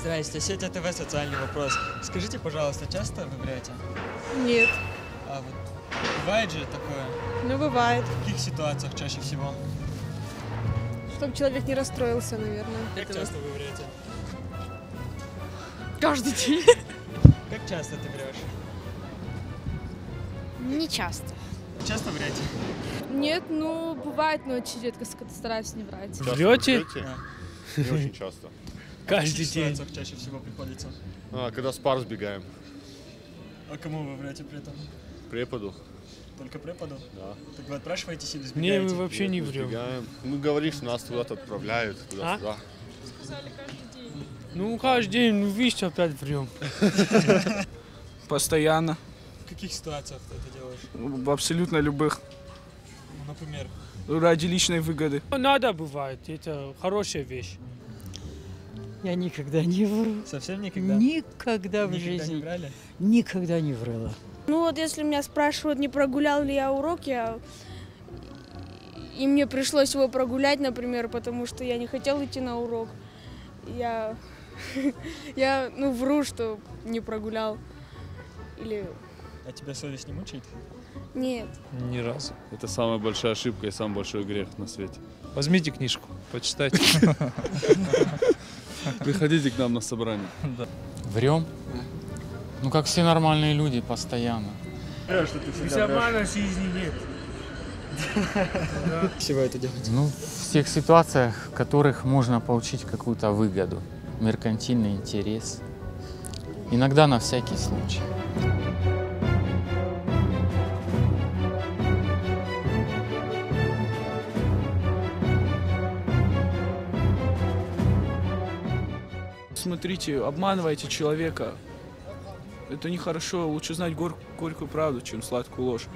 Здрасте, Сетя ТВ, социальный вопрос. Скажите, пожалуйста, часто вы врете? Нет. А вот бывает же такое? Ну, бывает. В каких ситуациях чаще всего? Чтобы человек не расстроился, наверное. Как часто вы врете? Каждый день. Как часто ты врешь? Не часто. Часто врете? Нет, ну, бывает, но очень редко стараюсь не врать. Врете? Да. Не очень часто. В Каждый каких день. ситуациях чаще всего приходится? Когда с пар сбегаем. А кому вы врете при этом? Преподу. Только преподу? Да. Так вы отпрашиваетесь или Не, сбегаете? мы вообще не врем. Сбегаем. Мы говорим, что нас куда-то отправляют, туда-сюда. Ну, каждый день, ну, видишь, опять врем. Постоянно, В каких ситуациях ты это делаешь? в абсолютно любых, Ну, например, ради личной выгоды. Надо бывает, это хорошая вещь. Я никогда не вру. совсем никогда? Никогда в Никогда не жизни. врали? Никогда не врала. Ну, вот если меня спрашивают, не прогулял ли я уроки, и мне пришлось его прогулять, например, потому что я не хотел идти на урок, я вру, что не прогулял. Или А тебя совесть не мучает? нет. Ни разу. Это самая большая ошибка и самый большой грех на свете. Возьмите книжку, почитайте. Приходите к нам на собрание. Врем? Ну, как все нормальные люди, постоянно. Что ты всегда врешь? обмана в жизни нет. Всего это делать? Ну, в тех ситуациях, в которых можно получить какую-то выгоду, меркантильный интерес. Иногда на всякий случай. Смотрите, обманывайте человека. Это нехорошо. Лучше знать горькую правду, чем сладкую ложь.